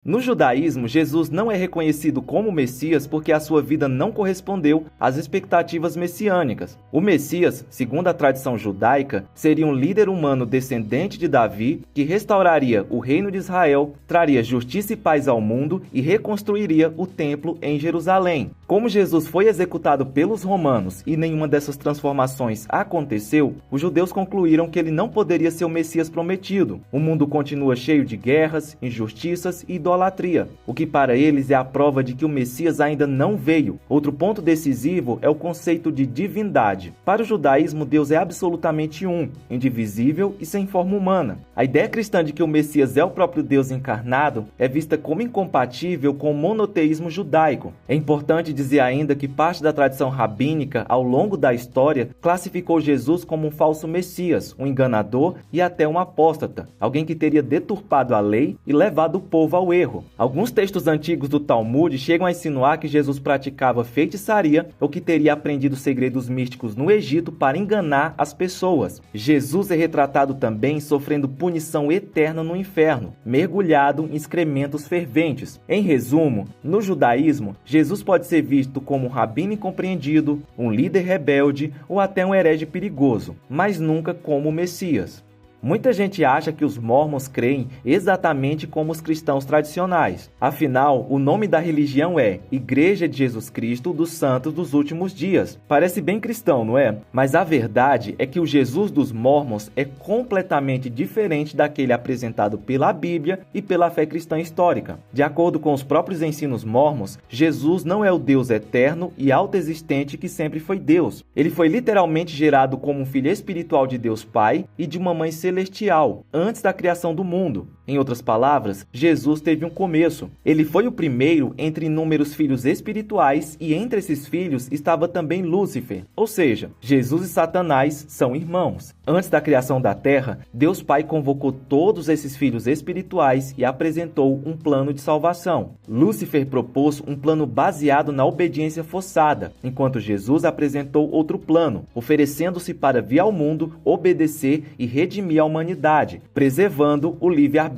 No judaísmo, Jesus não é reconhecido como Messias porque a sua vida não correspondeu às expectativas messiânicas. O Messias, segundo a tradição judaica, seria um líder humano descendente de Davi que restauraria o reino de Israel, traria justiça e paz ao mundo e reconstruiria o templo em Jerusalém. Como Jesus foi executado pelos romanos e nenhuma dessas transformações aconteceu, os judeus concluíram que ele não poderia ser o Messias prometido. O mundo continua cheio de guerras, injustiças e idolatria, o que para eles é a prova de que o Messias ainda não veio. Outro ponto decisivo é o conceito de divindade. Para o judaísmo, Deus é absolutamente um, indivisível e sem forma humana. A ideia cristã de que o Messias é o próprio Deus encarnado é vista como incompatível com o monoteísmo judaico. É importante dizer ainda que parte da tradição rabínica, ao longo da história, classificou Jesus como um falso Messias, um enganador e até um apóstata, alguém que teria deturpado a lei e levado o povo ao erro. Alguns textos antigos do Talmud chegam a insinuar que Jesus praticava feitiçaria ou que teria aprendido segredos místicos no Egito para enganar as pessoas. Jesus é retratado também sofrendo punição eterna no inferno, mergulhado em excrementos ferventes. Em resumo, no judaísmo, Jesus pode ser visto como um rabino incompreendido, um líder rebelde ou até um herege perigoso, mas nunca como o Messias. Muita gente acha que os mormons creem exatamente como os cristãos tradicionais. Afinal, o nome da religião é Igreja de Jesus Cristo dos Santos dos Últimos Dias. Parece bem cristão, não é? Mas a verdade é que o Jesus dos mormons é completamente diferente daquele apresentado pela Bíblia e pela fé cristã histórica. De acordo com os próprios ensinos mormons, Jesus não é o Deus eterno e autoexistente que sempre foi Deus. Ele foi literalmente gerado como um filho espiritual de Deus Pai e de uma mãe celestial, antes da criação do mundo. Em outras palavras, Jesus teve um começo. Ele foi o primeiro entre inúmeros filhos espirituais e entre esses filhos estava também Lúcifer. Ou seja, Jesus e Satanás são irmãos. Antes da criação da Terra, Deus Pai convocou todos esses filhos espirituais e apresentou um plano de salvação. Lúcifer propôs um plano baseado na obediência forçada, enquanto Jesus apresentou outro plano, oferecendo-se para vir ao mundo, obedecer e redimir a humanidade, preservando o livre-arbítrio.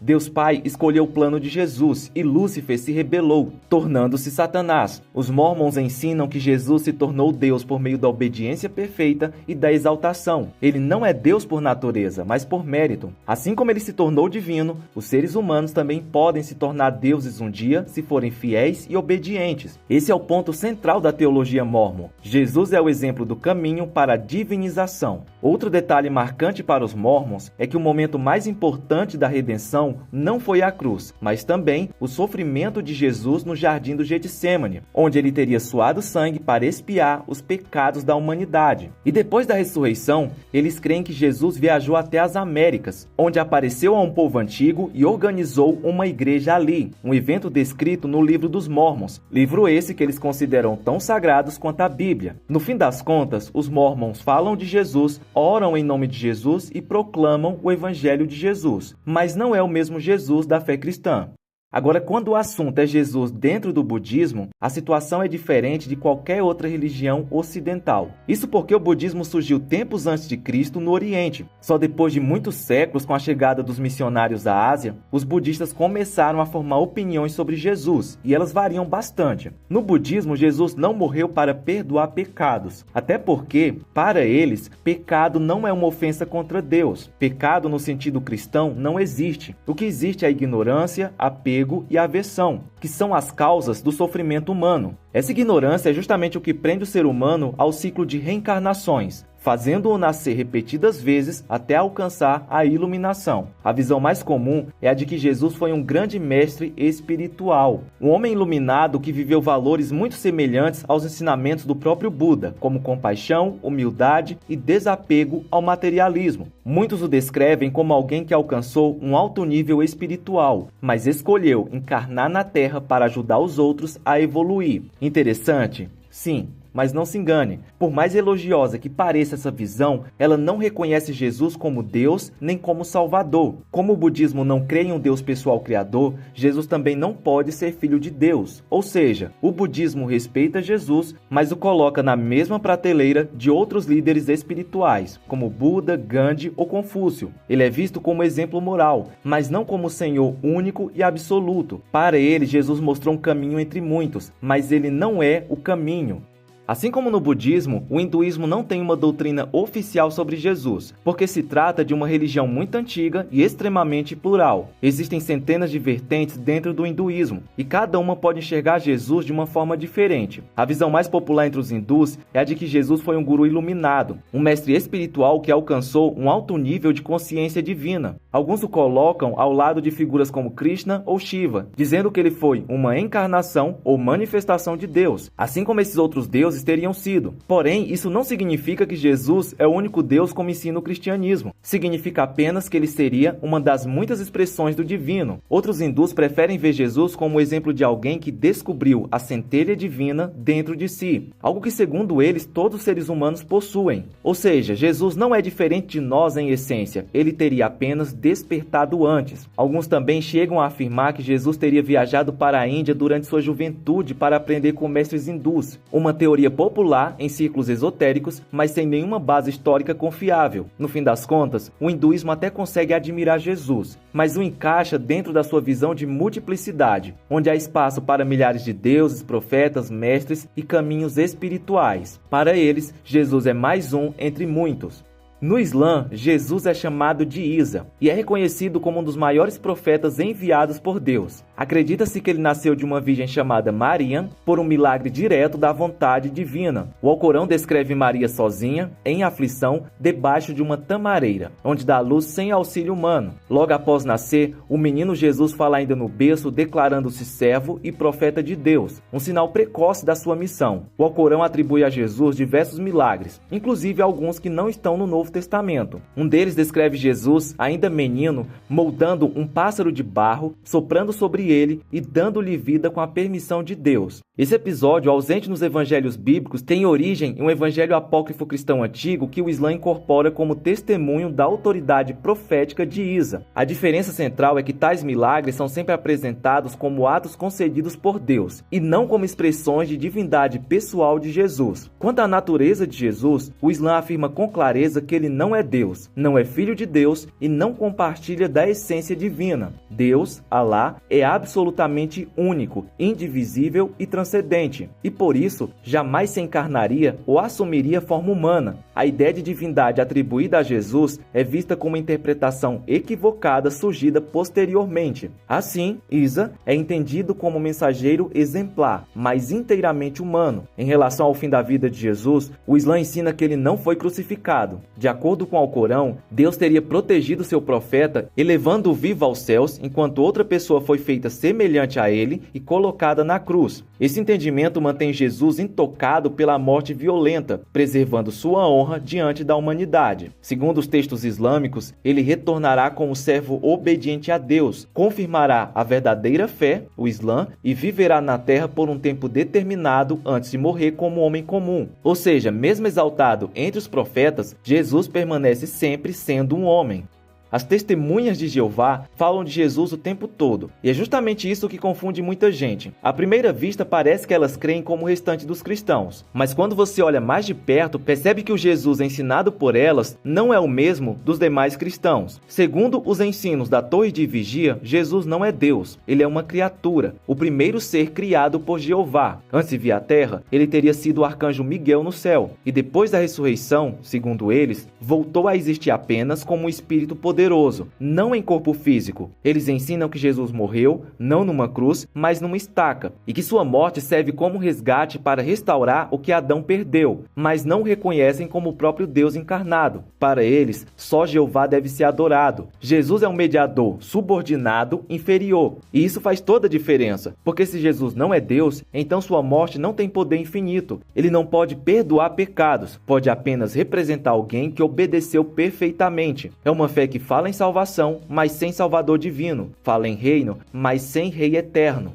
Deus Pai escolheu o plano de Jesus e Lúcifer se rebelou, tornando-se Satanás. Os mormons ensinam que Jesus se tornou Deus por meio da obediência perfeita e da exaltação. Ele não é Deus por natureza, mas por mérito. Assim como ele se tornou divino, os seres humanos também podem se tornar deuses um dia se forem fiéis e obedientes. Esse é o ponto central da teologia mórmon. Jesus é o exemplo do caminho para a divinização. Outro detalhe marcante para os mormons é que o momento mais importante da redenção não foi a cruz, mas também o sofrimento de Jesus no jardim do Getsêmani, onde ele teria suado sangue para expiar os pecados da humanidade. E depois da ressurreição, eles creem que Jesus viajou até as Américas, onde apareceu a um povo antigo e organizou uma igreja ali, um evento descrito no Livro dos Mormons, livro esse que eles consideram tão sagrados quanto a Bíblia. No fim das contas, os mormons falam de Jesus, oram em nome de Jesus e proclamam o Evangelho de Jesus, mas não é o mesmo Jesus da fé cristã. Agora, quando o assunto é Jesus dentro do budismo, a situação é diferente de qualquer outra religião ocidental. Isso porque o budismo surgiu tempos antes de Cristo no Oriente. Só depois de muitos séculos, com a chegada dos missionários à Ásia, os budistas começaram a formar opiniões sobre Jesus, e elas variam bastante. No budismo, Jesus não morreu para perdoar pecados, até porque, para eles, pecado não é uma ofensa contra Deus. Pecado no sentido cristão não existe. O que existe é a ignorância, apego e aversão, que são as causas do sofrimento humano. Essa ignorância é justamente o que prende o ser humano ao ciclo de reencarnações, fazendo-o nascer repetidas vezes até alcançar a iluminação. A visão mais comum é a de que Jesus foi um grande mestre espiritual, um homem iluminado que viveu valores muito semelhantes aos ensinamentos do próprio Buda, como compaixão, humildade e desapego ao materialismo. Muitos o descrevem como alguém que alcançou um alto nível espiritual, mas escolheu encarnar na Terra para ajudar os outros a evoluir. Interessante? Sim. mas não se engane. Por mais elogiosa que pareça essa visão, ela não reconhece Jesus como Deus nem como Salvador. Como o budismo não crê em um Deus pessoal criador, Jesus também não pode ser filho de Deus. Ou seja, o budismo respeita Jesus, mas o coloca na mesma prateleira de outros líderes espirituais, como Buda, Gandhi ou Confúcio. Ele é visto como exemplo moral, mas não como Senhor único e absoluto. Para ele, Jesus mostrou um caminho entre muitos, mas ele não é o caminho. Assim como no budismo, o hinduísmo não tem uma doutrina oficial sobre Jesus, porque se trata de uma religião muito antiga e extremamente plural. Existem centenas de vertentes dentro do hinduísmo, e cada uma pode enxergar Jesus de uma forma diferente. A visão mais popular entre os hindus é a de que Jesus foi um guru iluminado, um mestre espiritual que alcançou um alto nível de consciência divina. Alguns o colocam ao lado de figuras como Krishna ou Shiva, dizendo que ele foi uma encarnação ou manifestação de Deus, assim como esses outros deuses teriam sido. Porém, isso não significa que Jesus é o único Deus como ensina o cristianismo. Significa apenas que ele seria uma das muitas expressões do divino. Outros hindus preferem ver Jesus como o exemplo de alguém que descobriu a centelha divina dentro de si, algo que, segundo eles, todos os seres humanos possuem. Ou seja, Jesus não é diferente de nós em essência, ele teria apenas despertado antes. Alguns também chegam a afirmar que Jesus teria viajado para a Índia durante sua juventude para aprender com mestres hindus, uma teoria popular em círculos esotéricos, mas sem nenhuma base histórica confiável. No fim das contas, o hinduísmo até consegue admirar Jesus, mas o encaixa dentro da sua visão de multiplicidade, onde há espaço para milhares de deuses, profetas, mestres e caminhos espirituais. Para eles, Jesus é mais um entre muitos. No Islã, Jesus é chamado de Isa e é reconhecido como um dos maiores profetas enviados por Deus. Acredita-se que ele nasceu de uma virgem chamada Maryam por um milagre direto da vontade divina. O Alcorão descreve Maria sozinha, em aflição, debaixo de uma tamareira, onde dá luz sem auxílio humano. Logo após nascer, o menino Jesus fala ainda no berço, declarando-se servo e profeta de Deus, um sinal precoce da sua missão. O Alcorão atribui a Jesus diversos milagres, inclusive alguns que não estão no Novo Testamento. Um deles descreve Jesus, ainda menino, moldando um pássaro de barro, soprando sobre ele e dando-lhe vida com a permissão de Deus. Esse episódio, ausente nos evangelhos bíblicos, tem origem em um evangelho apócrifo cristão antigo que o Islã incorpora como testemunho da autoridade profética de Isa. A diferença central é que tais milagres são sempre apresentados como atos concedidos por Deus, e não como expressões de divindade pessoal de Jesus. Quanto à natureza de Jesus, o Islã afirma com clareza que ele não é Deus, não é filho de Deus e não compartilha da essência divina. Deus, Alá, é absolutamente único, indivisível e transcendente, e por isso jamais se encarnaria ou assumiria forma humana. A ideia de divindade atribuída a Jesus é vista como uma interpretação equivocada surgida posteriormente. Assim, Isa é entendido como um mensageiro exemplar, mas inteiramente humano. Em relação ao fim da vida de Jesus, o Islã ensina que ele não foi crucificado. De acordo com o Alcorão, Deus teria protegido seu profeta, elevando-o vivo aos céus, enquanto outra pessoa foi feita semelhante a ele e colocada na cruz. Esse entendimento mantém Jesus intocado pela morte violenta, preservando sua honra diante da humanidade. Segundo os textos islâmicos, ele retornará como servo obediente a Deus, confirmará a verdadeira fé, o Islã, e viverá na terra por um tempo determinado antes de morrer como homem comum. Ou seja, mesmo exaltado entre os profetas, Jesus permanece sempre sendo um homem. As testemunhas de Jeová falam de Jesus o tempo todo, e é justamente isso que confunde muita gente. À primeira vista, parece que elas creem como o restante dos cristãos, mas quando você olha mais de perto, percebe que o Jesus ensinado por elas não é o mesmo dos demais cristãos. Segundo os ensinos da Torre de Vigia, Jesus não é Deus, ele é uma criatura, o primeiro ser criado por Jeová. Antes de vir à Terra, ele teria sido o arcanjo Miguel no céu, e depois da ressurreição, segundo eles, voltou a existir apenas como um espírito poderoso, não em corpo físico. Eles ensinam que Jesus morreu, não numa cruz, mas numa estaca, e que sua morte serve como resgate para restaurar o que Adão perdeu, mas não o reconhecem como o próprio Deus encarnado. Para eles, só Jeová deve ser adorado. Jesus é um mediador subordinado, inferior, e isso faz toda a diferença, porque se Jesus não é Deus, então sua morte não tem poder infinito. Ele não pode perdoar pecados, pode apenas representar alguém que obedeceu perfeitamente. É uma fé que fala em salvação, mas sem Salvador divino. Fala em reino, mas sem Rei eterno.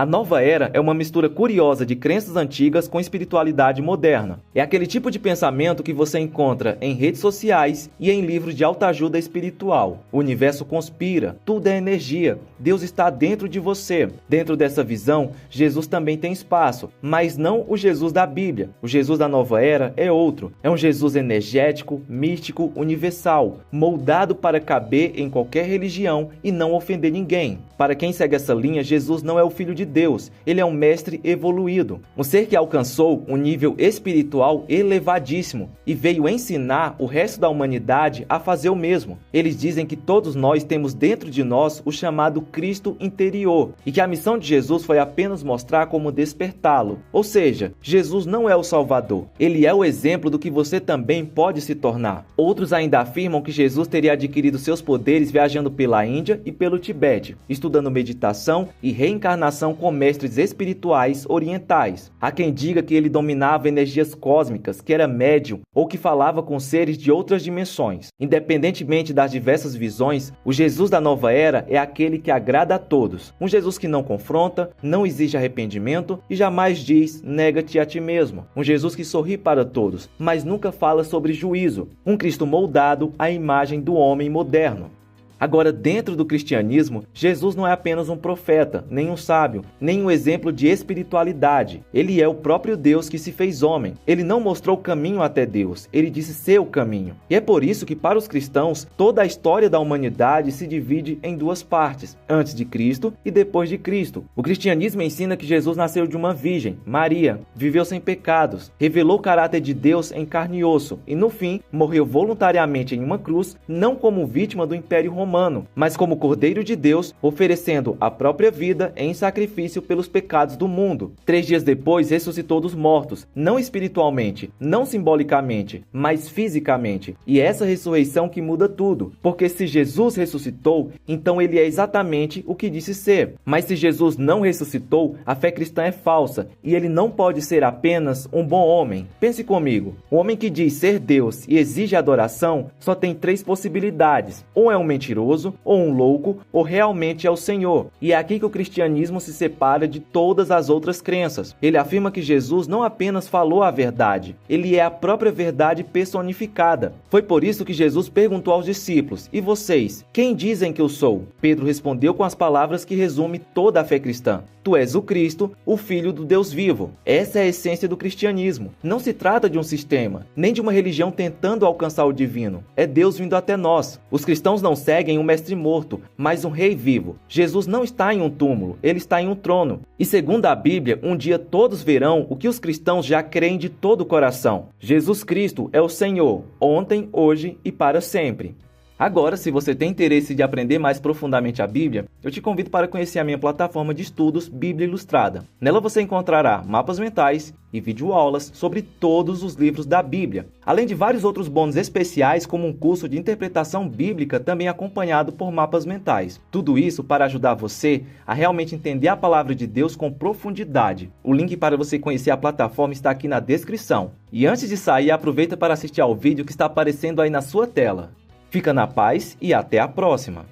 A nova era é uma mistura curiosa de crenças antigas com espiritualidade moderna. É aquele tipo de pensamento que você encontra em redes sociais e em livros de autoajuda espiritual. O universo conspira, tudo é energia, Deus está dentro de você. Dentro dessa visão, Jesus também tem espaço, mas não o Jesus da Bíblia. O Jesus da nova era é outro. É um Jesus energético, místico, universal, moldado para caber em qualquer religião e não ofender ninguém. Para quem segue essa linha, Jesus não é o Filho de Deus, ele é um mestre evoluído, um ser que alcançou um nível espiritual elevadíssimo e veio ensinar o resto da humanidade a fazer o mesmo. Eles dizem que todos nós temos dentro de nós o chamado Cristo interior e que a missão de Jesus foi apenas mostrar como despertá-lo. Ou seja, Jesus não é o Salvador, ele é o exemplo do que você também pode se tornar. Outros ainda afirmam que Jesus teria adquirido seus poderes viajando pela Índia e pelo Tibete, estudando meditação e reencarnação com mestres espirituais orientais. Há quem diga que ele dominava energias cósmicas, que era médium ou que falava com seres de outras dimensões. Independentemente das diversas visões, o Jesus da nova era é aquele que agrada a todos. Um Jesus que não confronta, não exige arrependimento e jamais diz, nega-te a ti mesmo. Um Jesus que sorri para todos, mas nunca fala sobre juízo. Um Cristo moldado à imagem do homem moderno. Agora, dentro do cristianismo, Jesus não é apenas um profeta, nem um sábio, nem um exemplo de espiritualidade. Ele é o próprio Deus que se fez homem. Ele não mostrou o caminho até Deus, ele disse ser o caminho. E é por isso que, para os cristãos, toda a história da humanidade se divide em duas partes, antes de Cristo e depois de Cristo. O cristianismo ensina que Jesus nasceu de uma virgem, Maria, viveu sem pecados, revelou o caráter de Deus em carne e osso e, no fim, morreu voluntariamente em uma cruz, não como vítima do Império Romano, mas como Cordeiro de Deus, oferecendo a própria vida em sacrifício pelos pecados do mundo. 3 dias depois, ressuscitou dos mortos, não espiritualmente, não simbolicamente, mas fisicamente. E é essa ressurreição que muda tudo, porque se Jesus ressuscitou, então ele é exatamente o que disse ser. Mas se Jesus não ressuscitou, a fé cristã é falsa, e ele não pode ser apenas um bom homem. Pense comigo, o homem que diz ser Deus e exige adoração, só tem 3 possibilidades. Ou é um mentiroso, ou um louco, ou realmente é o Senhor. E é aqui que o cristianismo se separa de todas as outras crenças. Ele afirma que Jesus não apenas falou a verdade, ele é a própria verdade personificada. Foi por isso que Jesus perguntou aos discípulos: e vocês, quem dizem que eu sou? Pedro respondeu com as palavras que resumem toda a fé cristã: tu és o Cristo, o Filho do Deus vivo. Essa é a essência do cristianismo. Não se trata de um sistema, nem de uma religião tentando alcançar o divino. É Deus vindo até nós. Os cristãos não seguem um mestre morto, mas um rei vivo. Jesus não está em um túmulo, ele está em um trono. E segundo a Bíblia, um dia todos verão o que os cristãos já creem de todo o coração. Jesus Cristo é o Senhor, ontem, hoje e para sempre. Agora, se você tem interesse de aprender mais profundamente a Bíblia, eu te convido para conhecer a minha plataforma de estudos Bíblia Ilustrada. Nela você encontrará mapas mentais e videoaulas sobre todos os livros da Bíblia, além de vários outros bônus especiais, como um curso de interpretação bíblica também acompanhado por mapas mentais. Tudo isso para ajudar você a realmente entender a palavra de Deus com profundidade. O link para você conhecer a plataforma está aqui na descrição. E antes de sair, aproveita para assistir ao vídeo que está aparecendo aí na sua tela. Fica na paz e até a próxima!